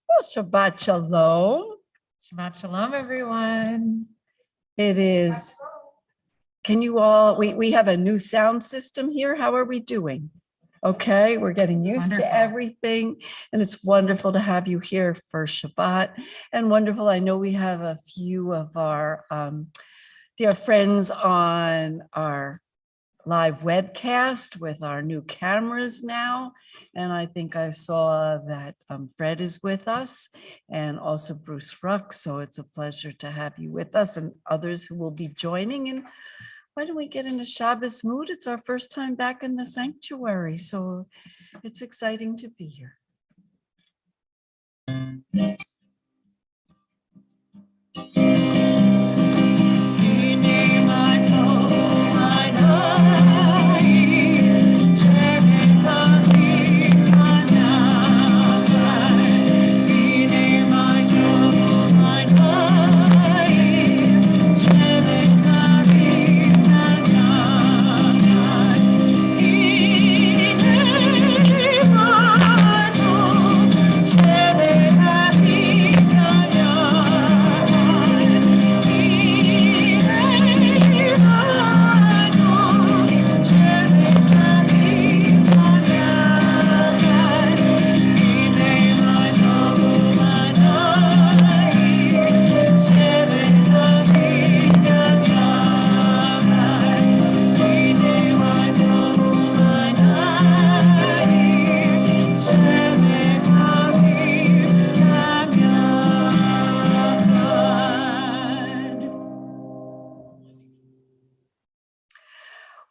Well, Shabbat Shalom. Shabbat Shalom, everyone. It is, can you all, we have a new sound system here. How are we doing? Okay, we're getting used Wonderful. to everything, and it's wonderful to have you here for Shabbat. And wonderful, I know we have a few of our dear friends on our live webcast with our new cameras now. And I think I saw that Fred is with us and also Bruce Ruck. So it's a pleasure to have you with us and others who will be joining. And why don't we get in a Shabbos mood? It's our first time back in the sanctuary. So it's exciting to be here.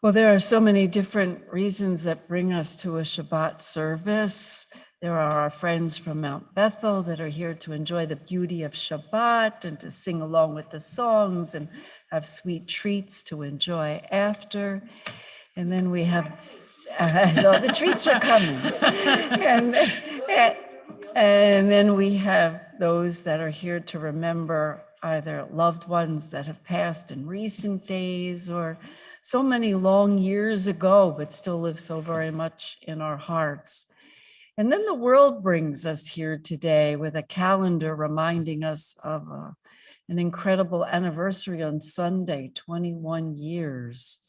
Well, there are so many different reasons that bring us to a Shabbat service. There are our friends from Mount Bethel that are here to enjoy the beauty of Shabbat and to sing along with the songs and have sweet treats to enjoy after. And then we have, the treats are coming. And then we have those that are here to remember either loved ones that have passed in recent days or so many long years ago, but still live so very much in our hearts. And then the world brings us here today with a calendar reminding us of an incredible anniversary on Sunday, 21 years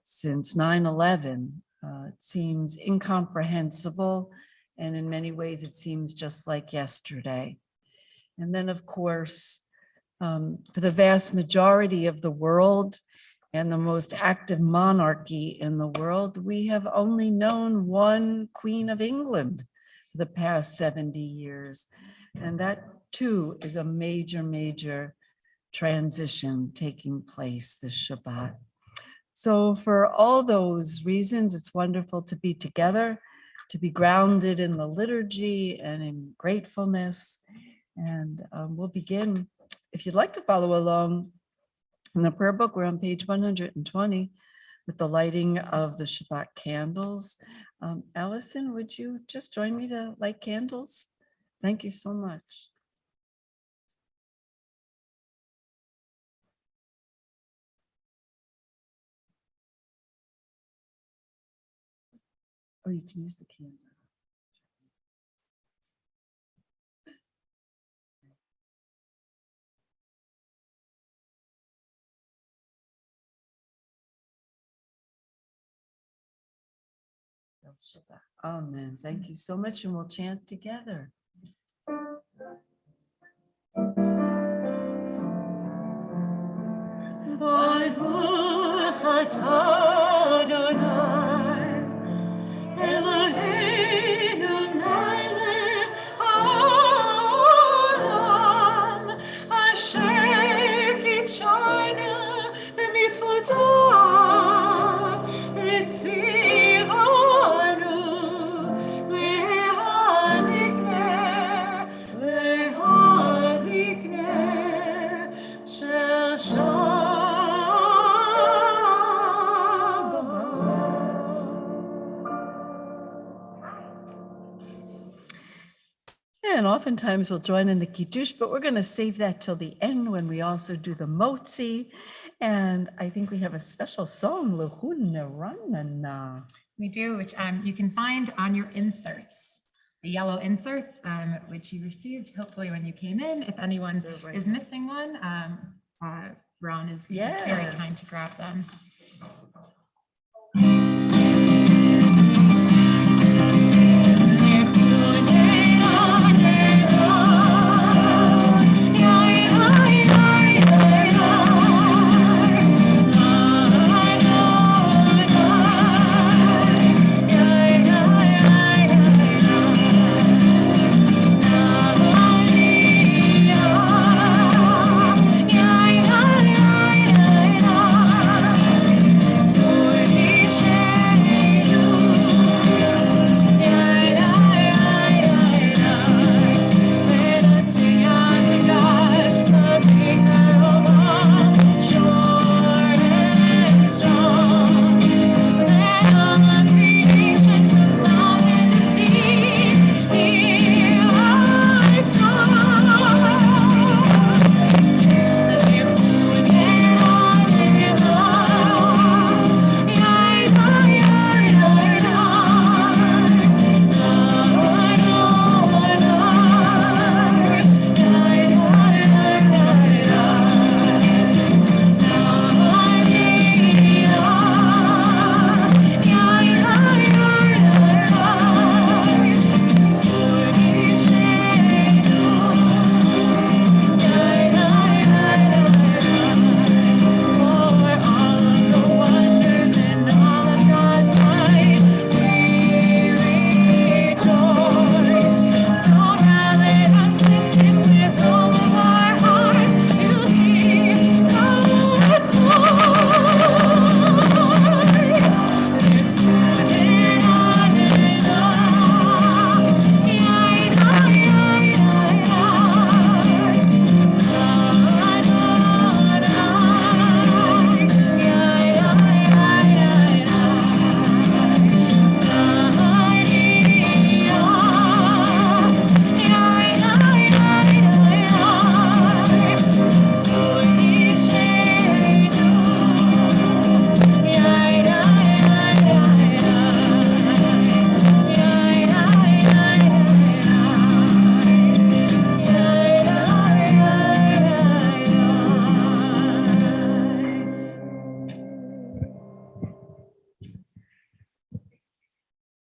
since 9/11. It seems incomprehensible, and in many ways it seems just like yesterday. And then, of course, for the vast majority of the world, and the most active monarchy in the world, we have only known one Queen of England for the past 70 years. And that too is a major, major transition taking place this Shabbat. So for all those reasons, it's wonderful to be together, to be grounded in the liturgy and in gratefulness. And we'll begin. If you'd like to follow along, in the prayer book, we're on page 120 with the lighting of the Shabbat candles. Allison, would you just join me to light candles? Thank you so much. Oh, you can use the candle. Shabbat. Amen. Thank you so much, and we'll chant together. Baruch atah Adonai, Eloheinu melech haolam, asher kitshanu b'mitzvotav, v'tzivanu le'hadikneh shel And oftentimes we'll join in the kiddush, but we're going to save that till the end when we also do the motzi. And I think we have a special song, Lehuna Ranana. We do, which you can find on your inserts, the yellow inserts, which you received hopefully when you came in. If anyone is missing one, Ron is very kind to grab them.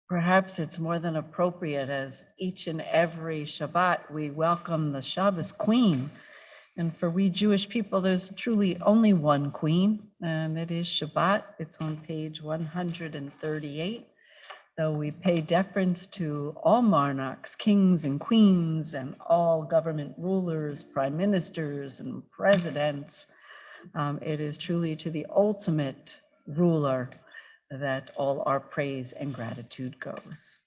Perhaps it's more than appropriate as each and every Shabbat we welcome the Shabbos Queen. And for we Jewish people, there's truly only one queen, and it is Shabbat. It's on page 138. Though we pay deference to all monarchs, kings and queens, and all government rulers, prime ministers and presidents, it is truly to the ultimate ruler that all our praise and gratitude goes.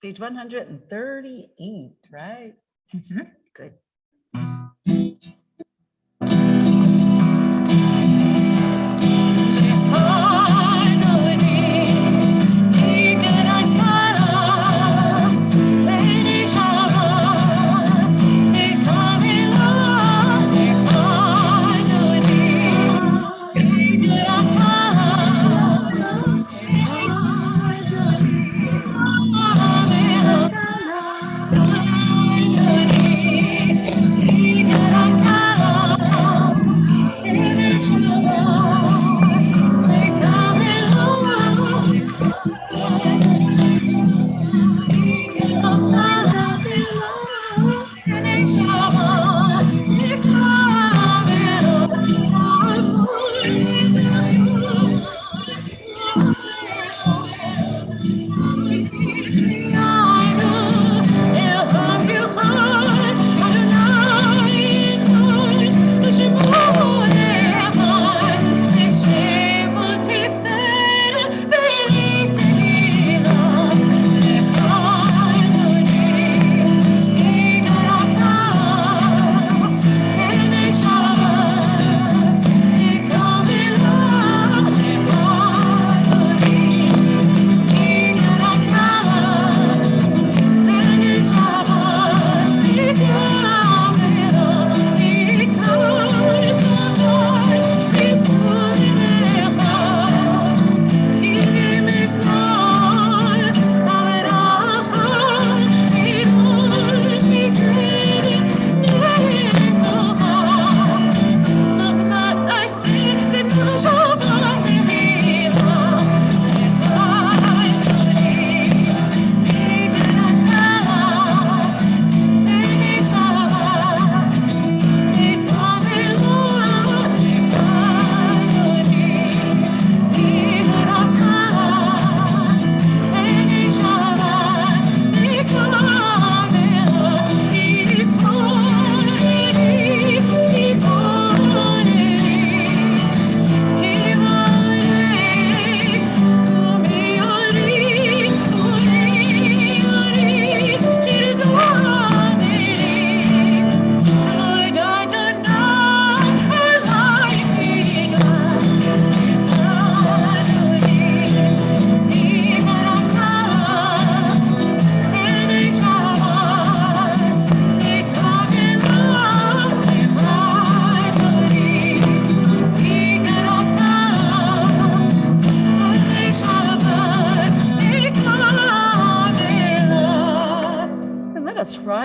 Page 138, right? Mm-hmm. Good.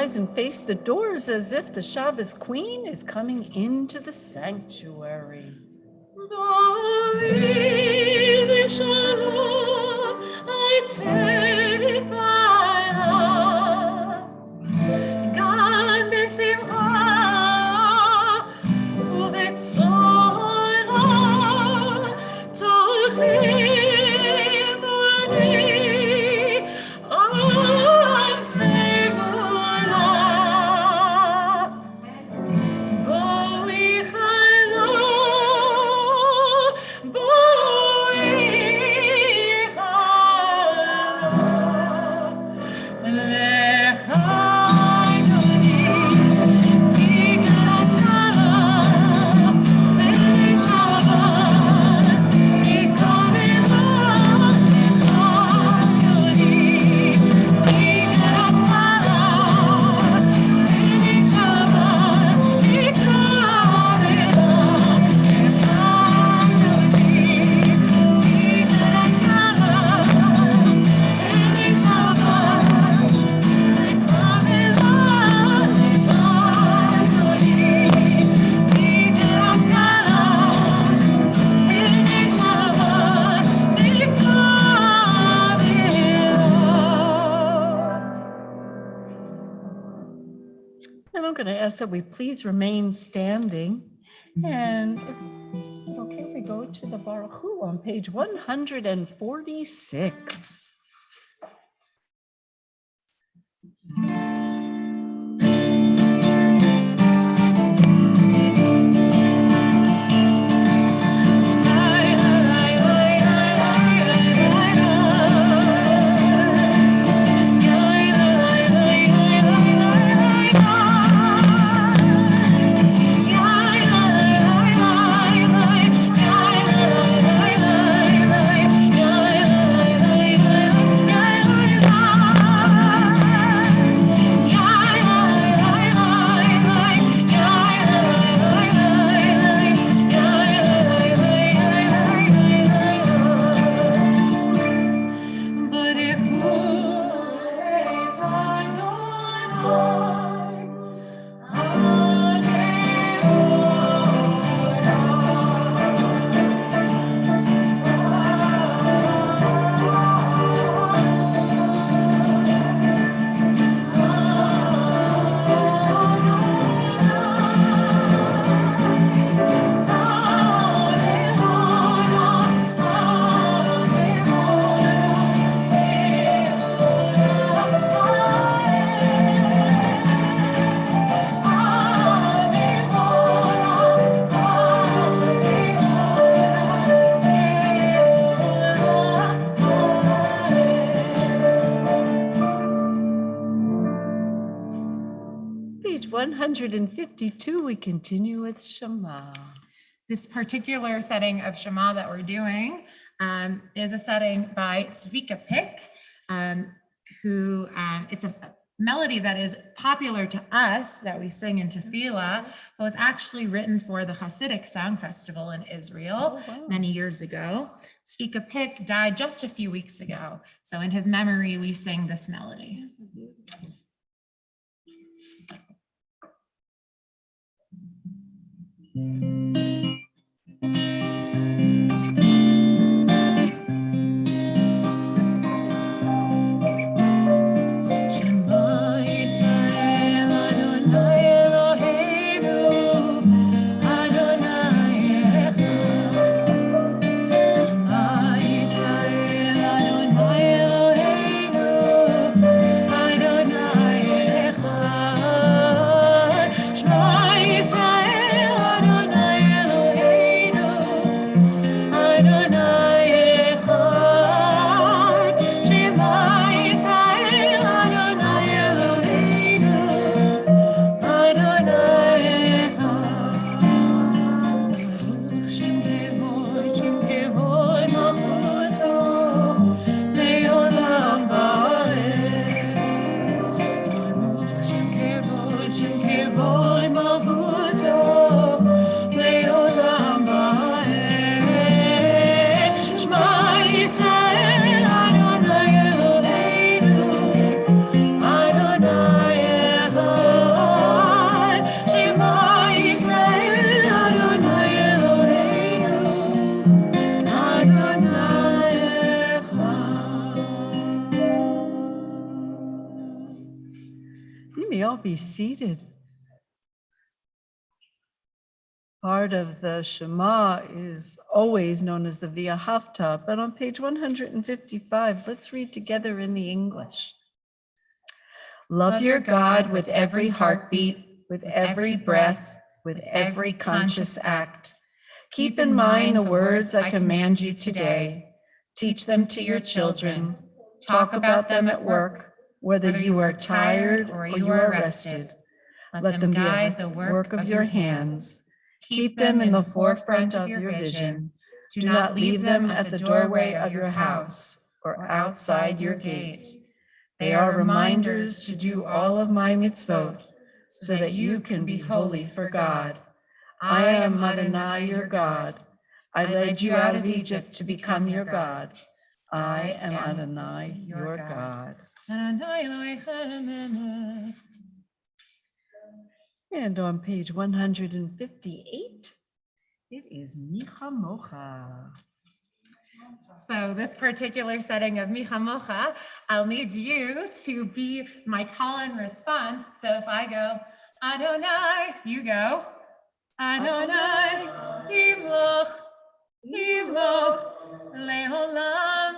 eyes and face the doors as if the Shabbos queen is coming into the sanctuary. And I'm going to ask that we please remain standing. And is it okay if we go to the Baruch Hu on page 146? Page 152, we continue with Shema. This particular setting of Shema that we're doing is a setting by Tzvika Pick, who it's a melody that is popular to us that we sing in Tefillah, but was actually written for the Hasidic Song Festival in Israel many years ago. Tzvika Pick died just a few weeks ago, so in his memory, we sing this melody. all be seated. Part of the Shema is always known as the Via Hafta, but on page 155, let's read together in the English. Love your God with every heartbeat, with every breath, with every conscious act. Keep in mind the words I command you today. Teach them to your children. Talk about them at work, whether you are tired or you are rested. Let them guide the work of your hands. Keep them in the forefront of your vision. Do not leave them at the doorway of your house or outside your gate. They are reminders to do all of my mitzvot, so that you can be holy for God. I am Adonai, your God. I led you out of Egypt to become your God. I am Adonai, your God. And on page 158, it is Micha Mocha. So this particular setting of Micha Mocha, I'll need you to be my call and response. So if I go, Adonai, you go, Adonai, Yimloch, Yimloch, Leolam,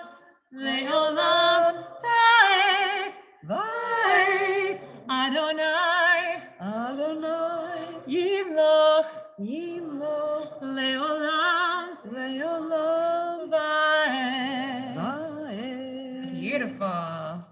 Leolam, Vae, Vae, Adonai, Adonai, Yimloch, Yimloch, Leolam, Leolam, Vae. Vae. Beautiful.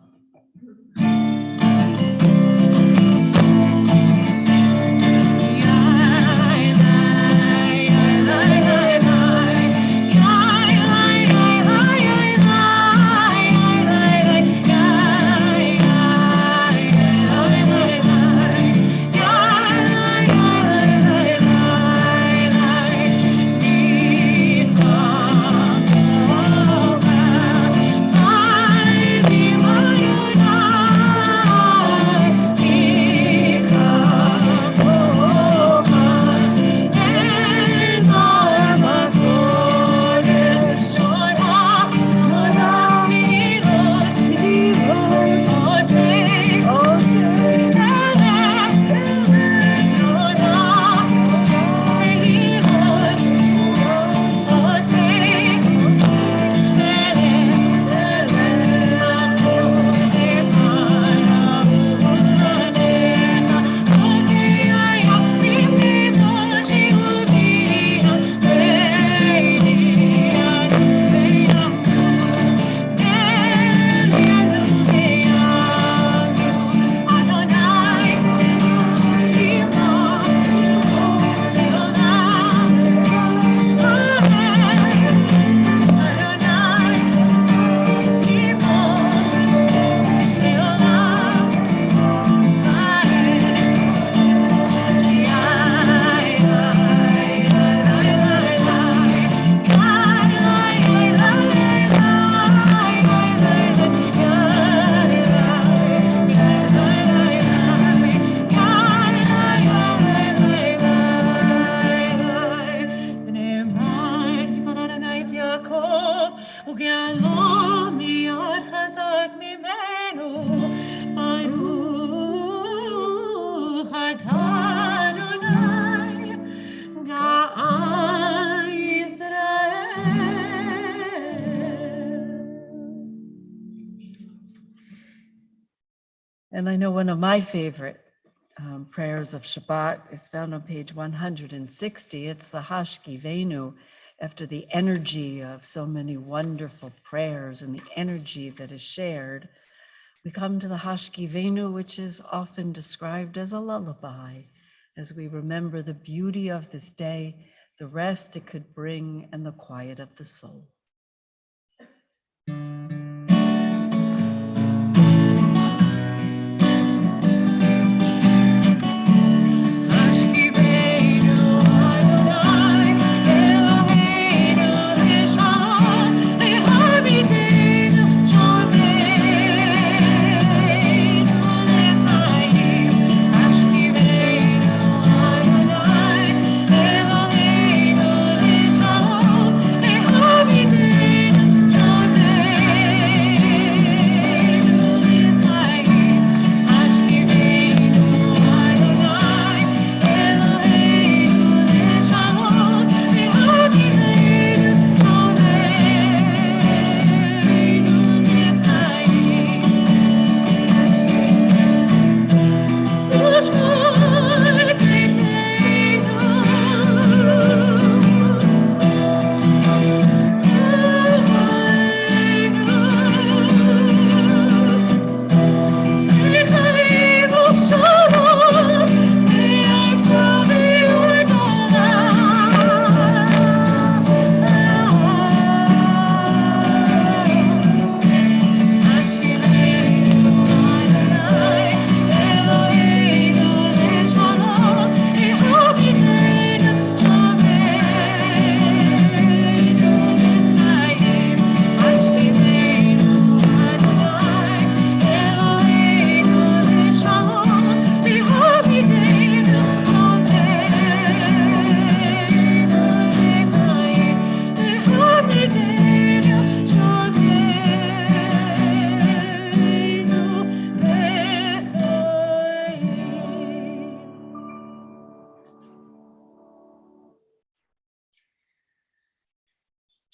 And I know one of my favorite prayers of Shabbat is found on page 160. It's the Hashkivenu, after the energy of so many wonderful prayers and the energy that is shared. We come to the Hashkivenu, which is often described as a lullaby, as we remember the beauty of this day, the rest it could bring, and the quiet of the soul. Be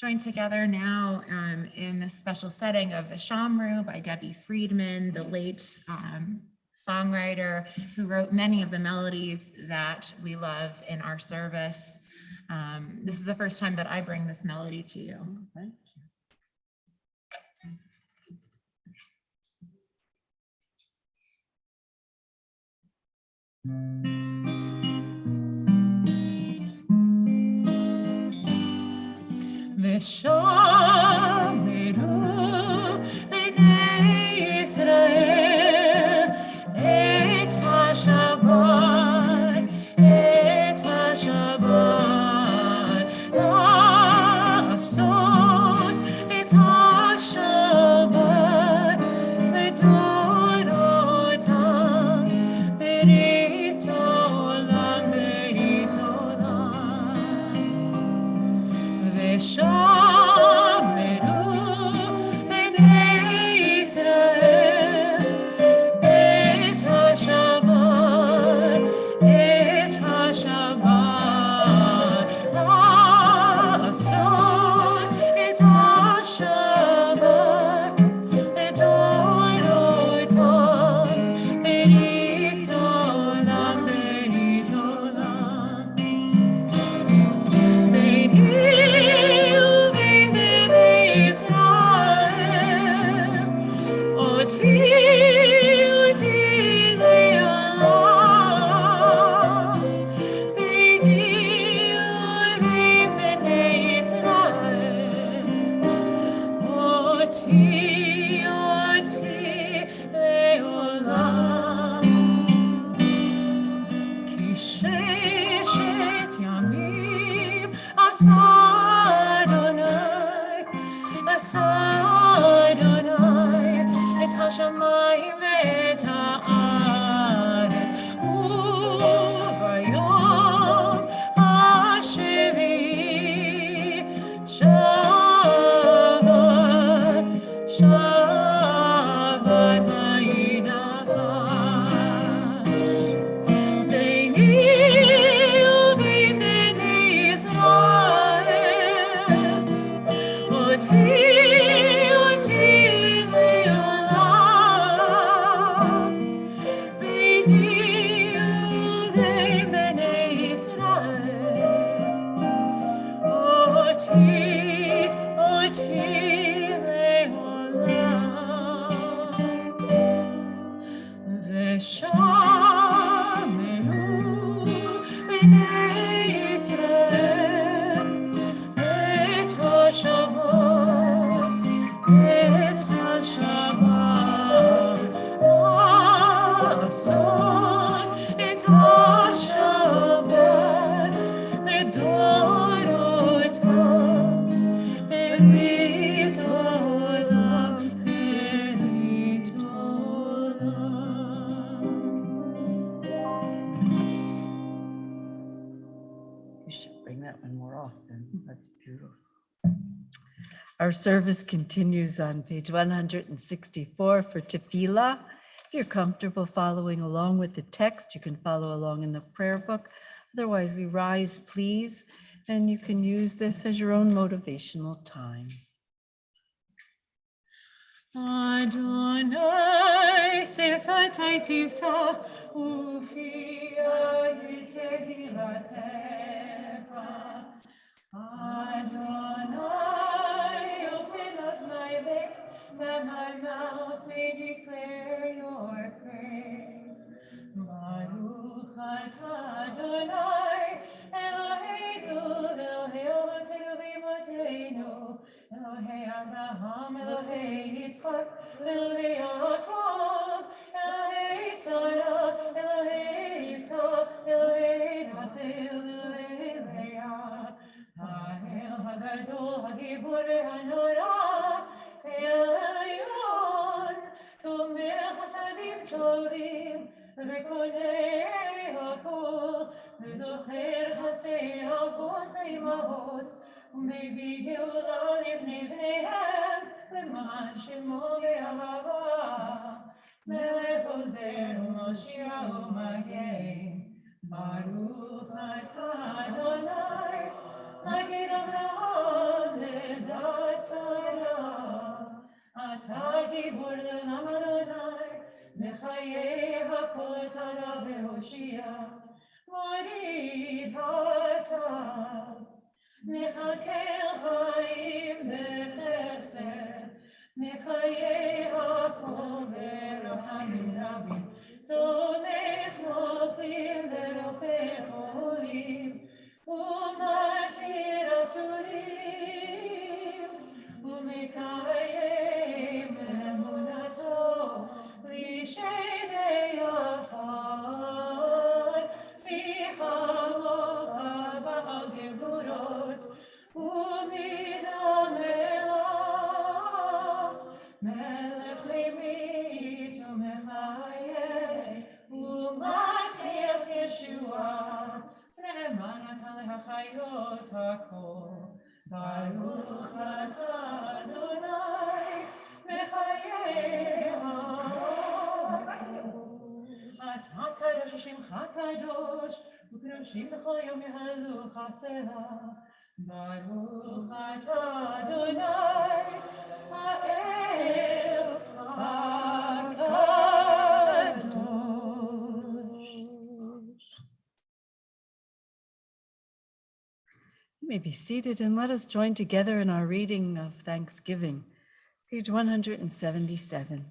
joined together now in the special setting of the Shamru by Debbie Friedman, the late songwriter who wrote many of the melodies that we love in our service. This is the first time that I bring this melody to you. Thank ושמרו בני ישראל את השבת, את השבת, לעשות את השבת לדורותם, ברית עולם, ברית עולם. ושמרו בני ישראל את השבת, את השבת, לעשות את השבת לדורותם, ברית עולם, ברית עולם. ששת ימים עשה אדוני את השמיים ואת הארץ, וביום השביעי שבת, שבת וינפש. ביני ובין בני ישראל, אותי לעולם. ביני ובין בני ישראל, אותי לעולם. ושמרו בני ישראל את השבת, את השבת, לעשות את השבת לדורותם, ברית עולם, ברית עולם. You should bring that one more often. That's beautiful. Our service continues on page 164 for Tefillah. If you're comfortable following along with the text, you can follow along in the prayer book. Otherwise, we rise, please, and you can use this as your own motivational time. Adonai sifatai tiftach ufi tehillatcha. Adonai, open up my lips, that my mouth may declare your praise. Baruch atah Adonai, Eloheinu, Elohei avotenu v'imotenu, Elohei Abraham, Elohei Yitzchak, Elohei Yaakov, Elohei Sarah, Elohei Rivka, Elohei Rachel, Elohei Leah. Ha'el hagadol hagibor hanora, El Elyon, Gomel chasadim tovim, Rekonei hakol, V'zocher chasei avot ha'imahot, U'mevii geula livnei bneihem, Leman shemo ve'ahava, Melech ozer u'Moshiach u'Magen. Baruch atah Adonai, Magid Avraham lezatzaya. Ata gibor le'olam Adonai. Mechaye hakol tara ve'hoshia. Mori bata. Mechakel chaim bechesed. Mechaye hakol verachamim rabim. Somech mofim verofech olim. Umatir asurim. Umekayem emunato. V'shenei afar. V'chalocha ba'al geburot. Umidam elach. Melech limit umechayeh. Umatzil Yeshua. Re'emanat ha'chayot hakol. Baruch atah Adonai. Mechayeh ha'olam. Atah kadosh shimcha kadosh. U'kadoshim b'chol yom yahalu chatzela. Baruch atah Adonai. Ha'el ha'kadosh. You may be seated and let us join together in our reading of Thanksgiving, page 177.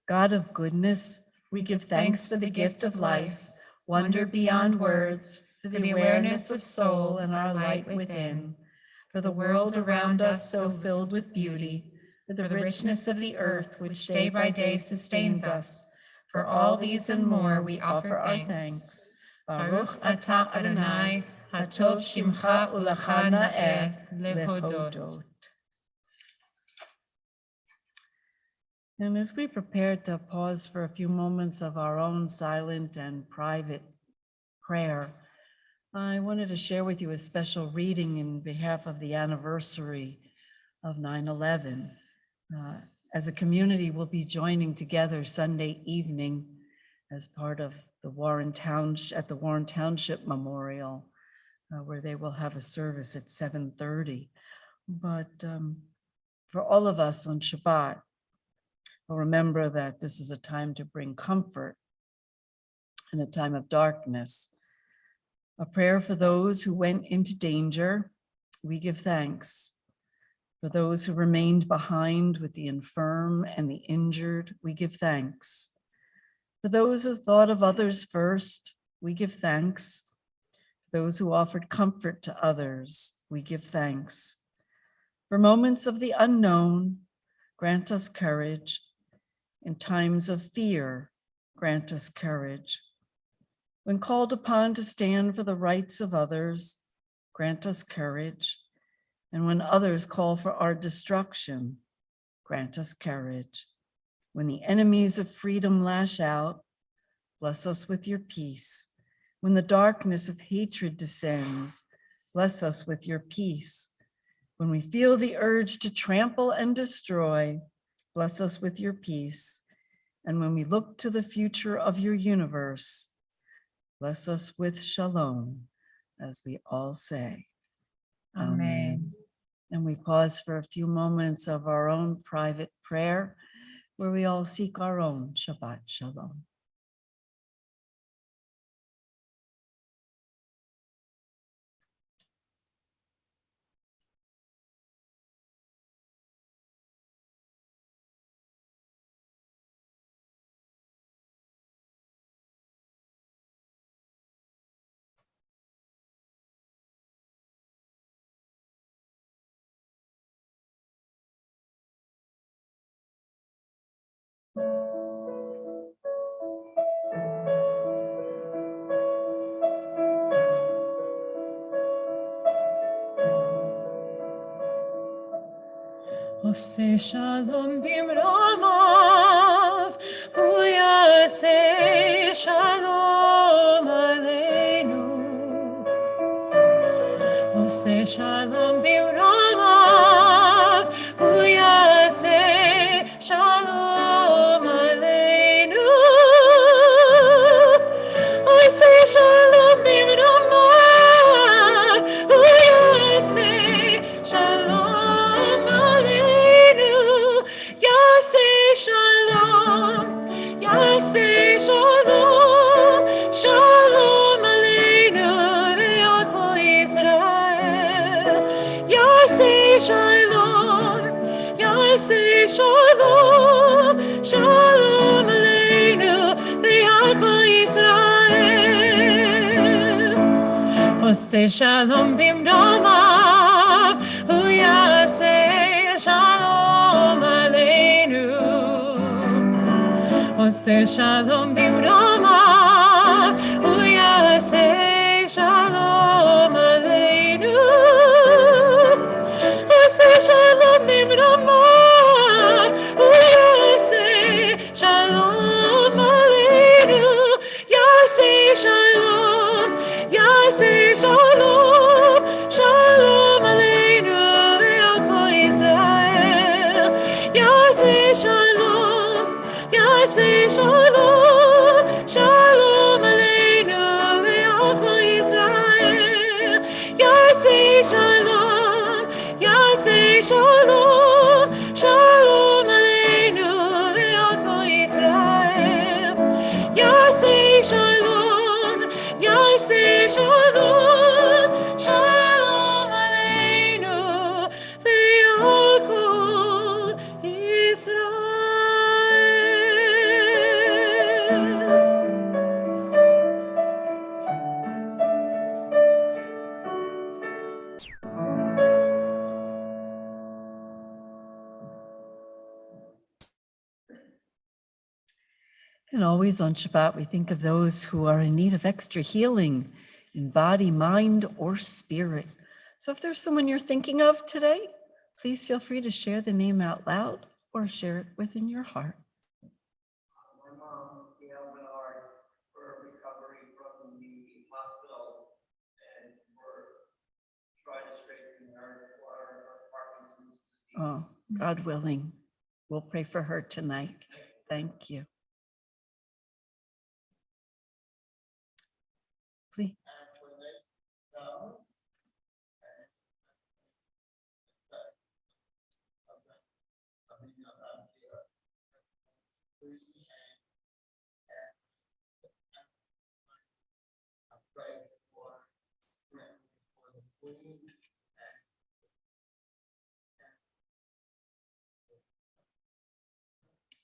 God of goodness, we give thanks for the gift of life, wonder beyond words, for the awareness of soul and our light within, for the world around us so filled with beauty, for the richness of the earth which day by day sustains us. For all these and more we offer our thanks. Baruch atah Adonai, hatov shimcha u'lecha na'eh lehodot. And as we prepare to pause for a few moments of our own silent and private prayer, I wanted to share with you a special reading in behalf of the anniversary of 9/11. As a community, we'll be joining together Sunday evening as part of the Warren Township Memorial, where they will have a service at 7:30. But for all of us on Shabbat, we'll remember that this is a time to bring comfort in a time of darkness. A prayer for those who went into danger. We give thanks. For those who remained behind with the infirm and the injured, we give thanks. For those who thought of others first, we give thanks. For those who offered comfort to others, we give thanks. For moments of the unknown, grant us courage. In times of fear, grant us courage. When called upon to stand for the rights of others, grant us courage. And when others call for our destruction, grant us courage. When the enemies of freedom lash out, bless us with your peace. When the darkness of hatred descends, bless us with your peace. When we feel the urge to trample and destroy, bless us with your peace. And when we look to the future of your universe, bless us with shalom, as we all say. Amen. And we pause for a few moments of our own private prayer, where we all seek our own Shabbat Shalom. Ose shalom bimromav, hu yaseh shalom aleinu. Ose shalom bimromav, hu yaseh shalom aleinu. Ose shalom bimromav. Shalom, Yaseh Shalom, Shalom Aleinu, Ve'al Kol Yisrael. Oseh Shalom bimromav, Hu Yaseh Shalom Aleinu. Oseh Shalom bimromav, Hu Yaseh Shalom Aleinu. Oseh Shalom bimromav, Hu Yaseh Shalom Aleinu. Yaseh Shalom, Yaseh Shalom, Shalom Aleinu ve'al Kol Yisrael. Yaseh Shalom, Yaseh Shalom, Shalom Aleinu ve'al Kol Yisrael. Yaseh Shalom, Yaseh Shalom, Shalom Aleinu ve'al Kol Yisrael. Yaseh Shalom, Yaseh Shalom, Shalom Aleinu ve'al Kol Yisrael. And always on Shabbat, we think of those who are in need of extra healing in body, mind, or spirit. So if there's someone you're thinking of today, please feel free to share the name out loud or share it within your heart. My mom, Gail Menard, for recovery from the hospital, and we're trying to straighten her for her Parkinson's disease. Oh, God willing, we'll pray for her tonight. Thank you. Please.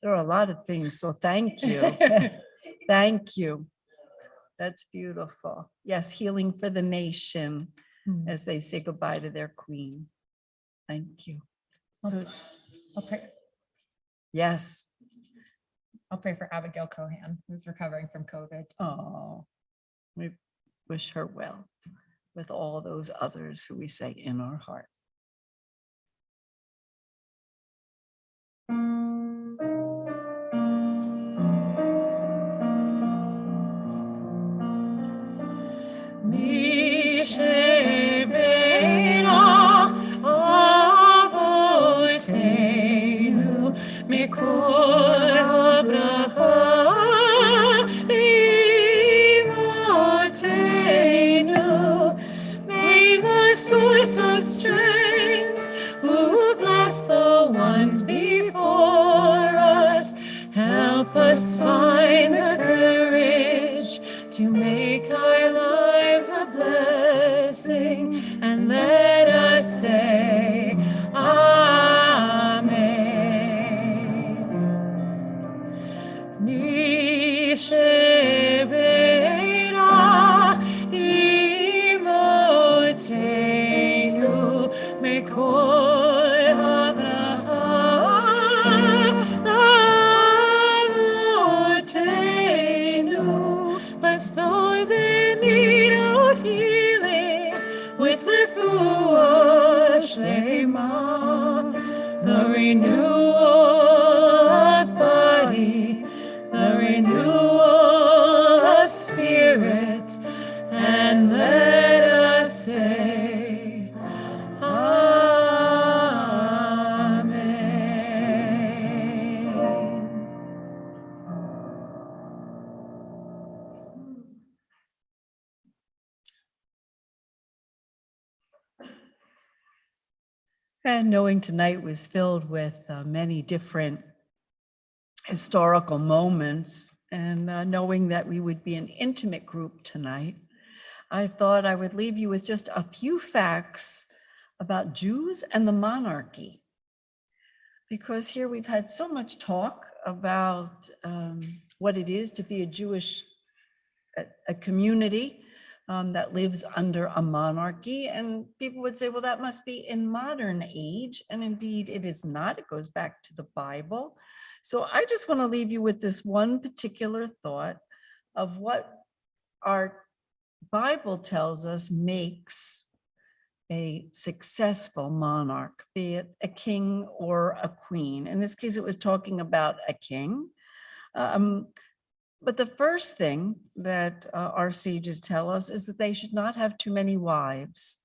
There are a lot of things, so thank you. Thank you. That's beautiful. Yes, healing for the nation as they say goodbye to their queen. Thank you. So, I'll pray. yes. I'll pray for Abigail Cohan, who's recovering from COVID. Oh, we wish her well with all those others who we say in our heart. Mikol habracha le'imotenu. May the source of strength, who bless the ones before us, help us find the courage to make our lives a blessing, and let us say, Amen. Mi shebeirach imotenu mekol habracha lavotenu. Bless those in need of healing with refuah shlema, the renewal of body, the renewal of spirit, and let us say, Amen. And knowing tonight was filled with many different historical moments, and knowing that we would be an intimate group tonight, I thought I would leave you with just a few facts about Jews and the monarchy. Because here we've had so much talk about what it is to be a Jewish a community that lives under a monarchy. And people would say, well, that must be in modern age. And indeed, it is not. It goes back to the Bible. So I just want to leave you with this one particular thought of what our Bible tells us makes a successful monarch, be it a king or a queen. In this case, it was talking about a king. But the first thing that our sages tell us is that they should not have too many wives.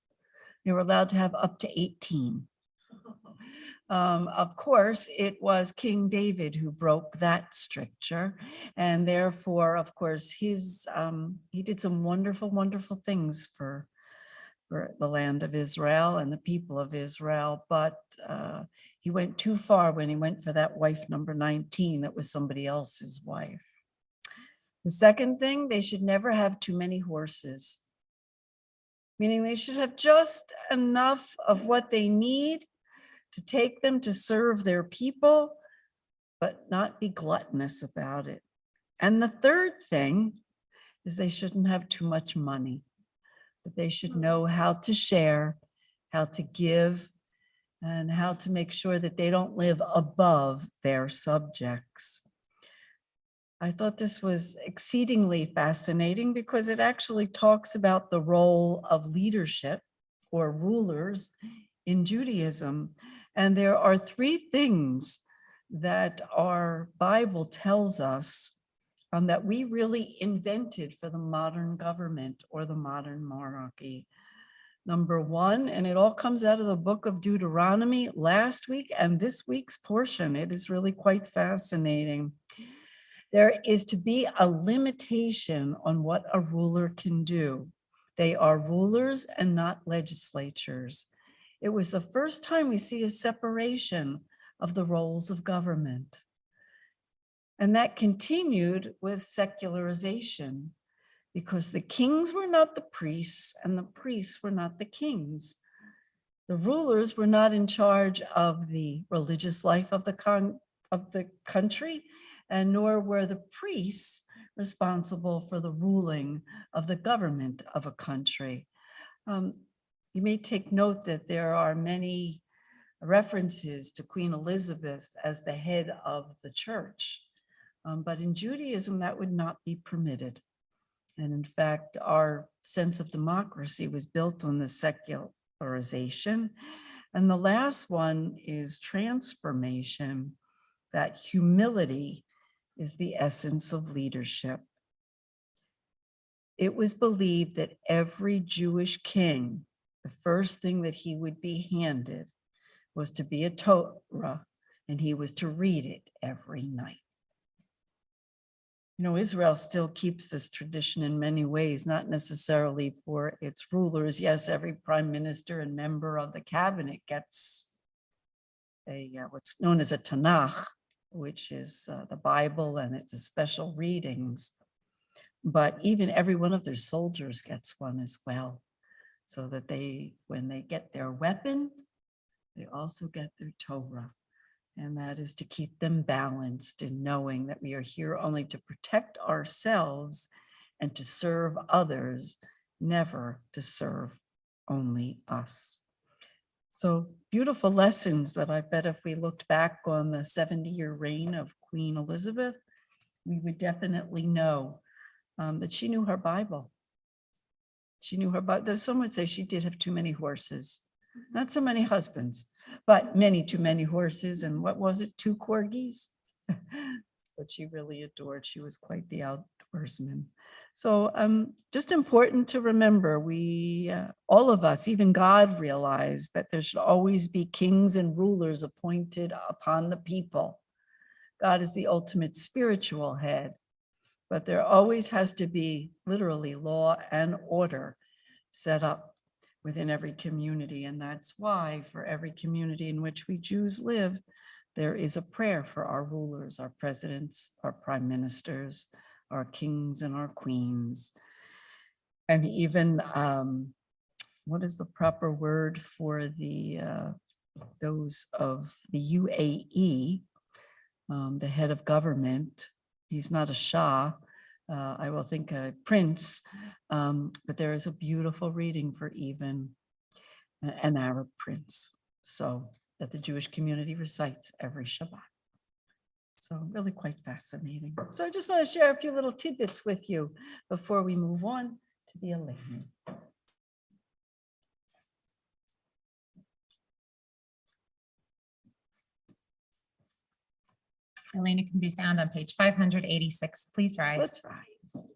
They were allowed to have up to 18. Of course, it was King David who broke that stricture. And therefore, of course, he did some wonderful, wonderful things for the land of Israel and the people of Israel. But he went too far when he went for that wife number 19 that was somebody else's wife. The second thing, they should never have too many horses, meaning they should have just enough of what they need to take them to serve their people, but not be gluttonous about it. And the third thing is they shouldn't have too much money, but they should know how to share, how to give, and how to make sure that they don't live above their subjects. I thought this was exceedingly fascinating because it actually talks about the role of leadership or rulers in Judaism. And there are three things that our Bible tells us that we really invented for the modern government or the modern monarchy. Number one, and it all comes out of the book of Deuteronomy last week and this week's portion. It is really quite fascinating. There is to be a limitation on what a ruler can do. They are rulers and not legislatures. It was the first time we see a separation of the roles of government. And that continued with secularization because the kings were not the priests and the priests were not the kings. The rulers were not in charge of the religious life of the country, and nor were the priests responsible for the ruling of the government of a country. You may take note that there are many references to Queen Elizabeth as the head of the church, but in Judaism that would not be permitted. And in fact, our sense of democracy was built on the secularization. And the last one is transformation, that humility is the essence of leadership. It was believed that every Jewish king, the first thing that he would be handed was to be a Torah, and he was to read it every night. You know, Israel still keeps this tradition in many ways, not necessarily for its rulers. Yes, every prime minister and member of the cabinet gets what's known as a Tanakh, which is the Bible, and it's a special readings. But even every one of their soldiers gets one as well, so that when they get their weapon, they also get their Torah. And that is to keep them balanced in knowing that we are here only to protect ourselves and to serve others, never to serve only us. So beautiful lessons that I bet if we looked back on the 70-year reign of Queen Elizabeth, we would definitely know that she knew her Bible. She knew her Bible. Some would say she did have too many horses, not so many husbands, but too many horses. And what was it? 2 corgis? But she really adored. She was quite the outdoorsman. So just important to remember, we, all of us, even God realized that there should always be kings and rulers appointed upon the people. God is the ultimate spiritual head, but there always has to be literally law and order set up within every community. And that's why for every community in which we Jews live, there is a prayer for our rulers, our presidents, our prime ministers, our kings and our queens. And even what is the proper word for the those of the UAE, the head of government. He's not a Shah, I will think a prince, but there is a beautiful reading for even an Arab prince, so that the Jewish community recites every Shabbat. So really quite fascinating. So I just want to share a few little tidbits with you before we move on to the Aleinu. Elena can be found on page 586. Please rise. Let's rise.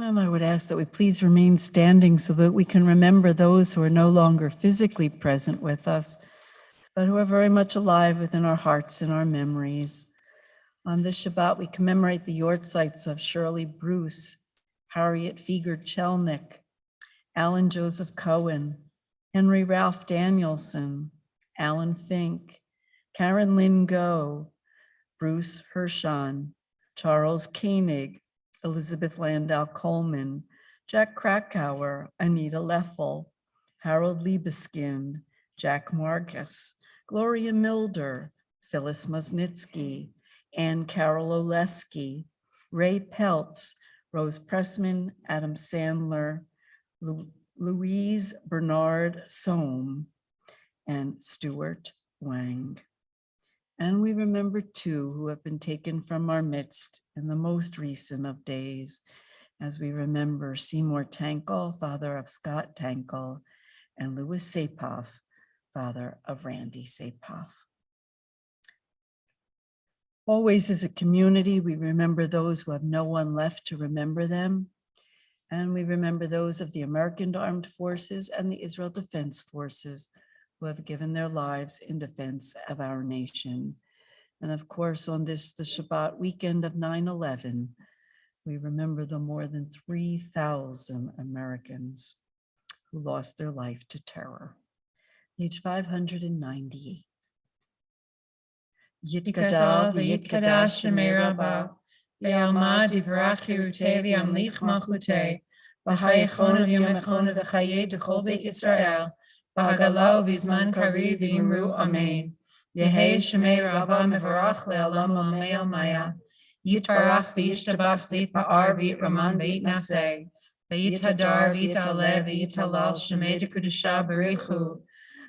And I would ask that we please remain standing so that we can remember those who are no longer physically present with us, but who are very much alive within our hearts and our memories. On this Shabbat, we commemorate the yortzites of Shirley Bruce, Harriet Fieger-Chelnick, Alan Joseph Cohen, Henry Ralph Danielson, Alan Fink, Karen Lynn Goh, Bruce Hershon, Charles Koenig, Elizabeth Landau Coleman, Jack Krakauer, Anita Leffel, Harold Liebeskind, Jack Marcus, Gloria Milder, Phyllis Musnitsky, Ann Carol Oleski, Ray Peltz, Rose Pressman, Adam Sandler, Louise Bernard Sohm, and Stuart Wang. And we remember two who have been taken from our midst in the most recent of days, as we remember Seymour Tankle, father of Scott Tankle, and Louis Sapoff, father of Randy Sapoff. Always as a community, we remember those who have no one left to remember them. And we remember those of the American Armed Forces and the Israel Defense Forces who have given their lives in defense of our nation. And of course, on the Shabbat weekend of 9/11, we remember the more than 3,000 Americans who lost their life to terror. Page 598. Yitkada v'yitkada shemei Rabbah, v'yalma divrach chirutei v'yamlich malchutei, v'chayechonu v'yamechonu v'chayei d'chol beit Yisrael, v'hagalau v'zman kari v'yimru amen. Yehei shemei Rabbah mevarach le'olam l'mei almaya. Yitbarach v'yishtabach v'yitpa'ar v'yitraman v'yitnaseh. V'yithadar v'yit'aleh v'yit'alal shemei d'kedusha b'richu.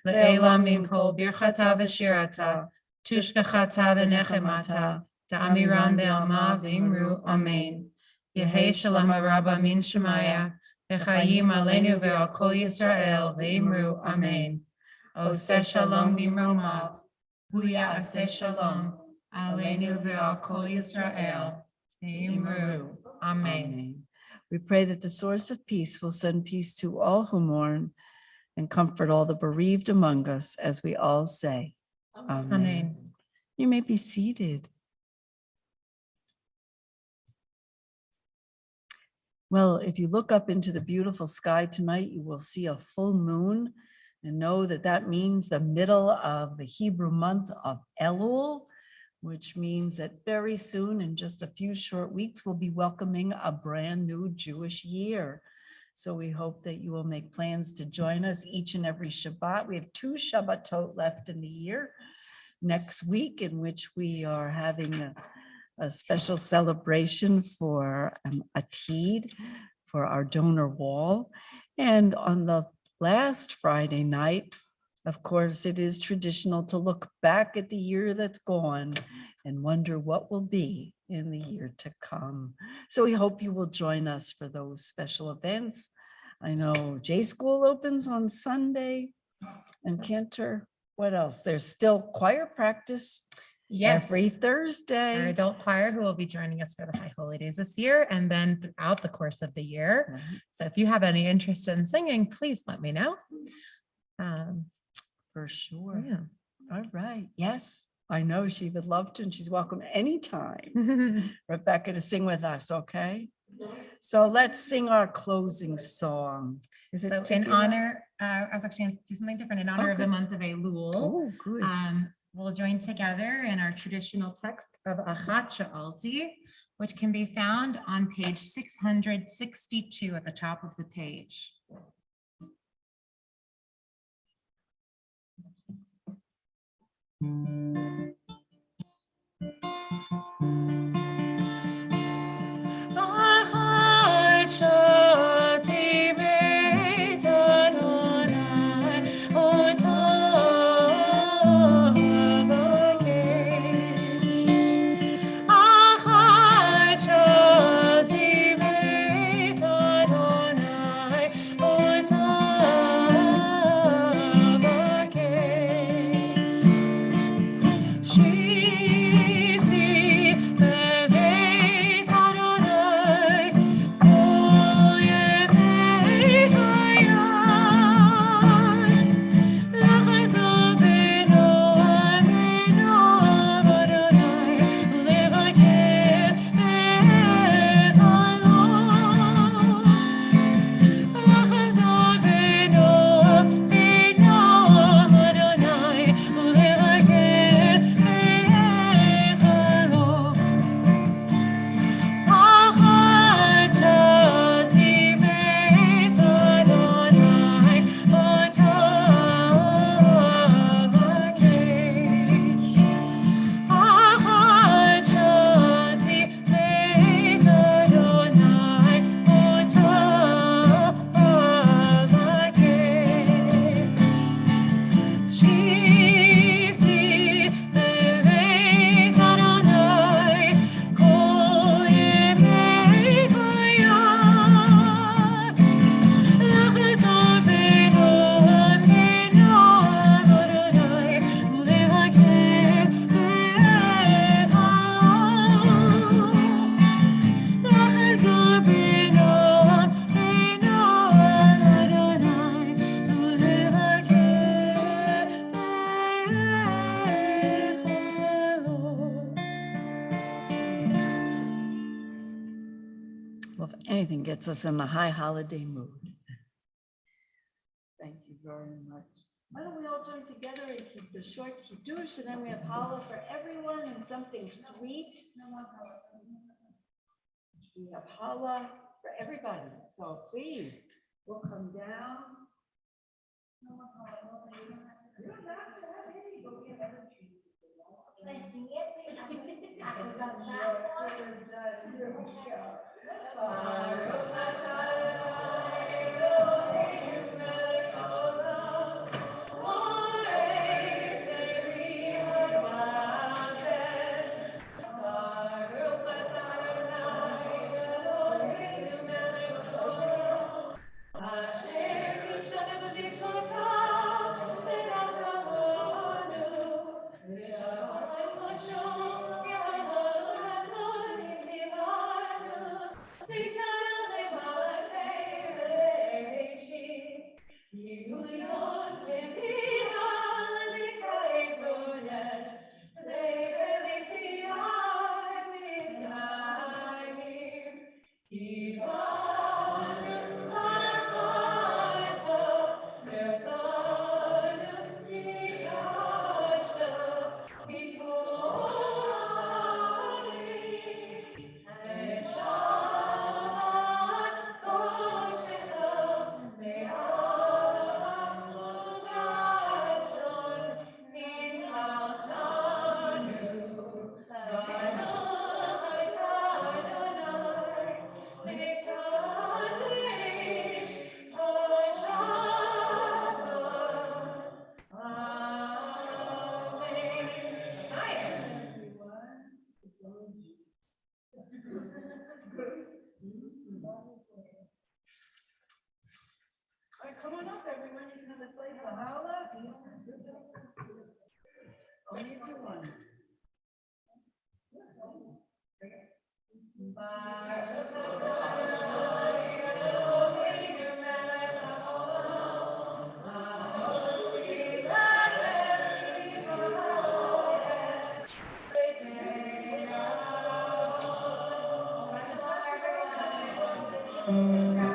Le'elam min kol birchata v'shirata. Tushbechata v'nechemata. Ta'amiram be'alma v'imru amen. Yehei shalom Rabbah min shemaya. V'chayim aleinu ve'al kol Yisrael v'imru amen. Oseh shalom b'mromav. Huya aseh shalom, aleinu ve'al kol Yisrael, v'imru, amen. We pray that the source of peace will send peace to all who mourn and comfort all the bereaved among us, as we all say. Amen. Amen. You may be seated. Well, if you look up into the beautiful sky tonight, you will see a full moon, and know that that means the middle of the Hebrew month of Elul, which means that very soon, in just a few short weeks, we'll be welcoming a brand new Jewish year. So we hope that you will make plans to join us each and every Shabbat. We have 2 Shabbatot left in the year. Next week, in which we are having a special celebration for Atid, for our donor wall. And on the last Friday night, of course, it is traditional to look back at the year that's gone and wonder what will be in the year to come. So we hope you will join us for those special events. I know J School opens on Sunday and Cantor. What else? There's still choir practice every Yes, our Thursday. adult choir who will be joining us for the High Holy Days this year and then throughout the course of the year. Right. So if you have any interest in singing, please let me know. For sure. Yeah. All right. Yes, I know she would love to, and she's welcome anytime, Rebecca, to sing with us. Okay. So let's sing our closing song. Is it So in Tequila? honor, I was actually going to do something different in honor of the Okay. month of Elul. Oh, good. We'll join together in our traditional text of Har Shalom, which can be found on page 662 at the top of the page. Well, if anything gets us in the high holiday mood. Thank you very much. Why don't we all join together and keep the short kiddush, and then we have challah for everyone and something sweet. We have challah for everybody. So please, we'll come down. You don't have to have any, but we have everything. Take Amen.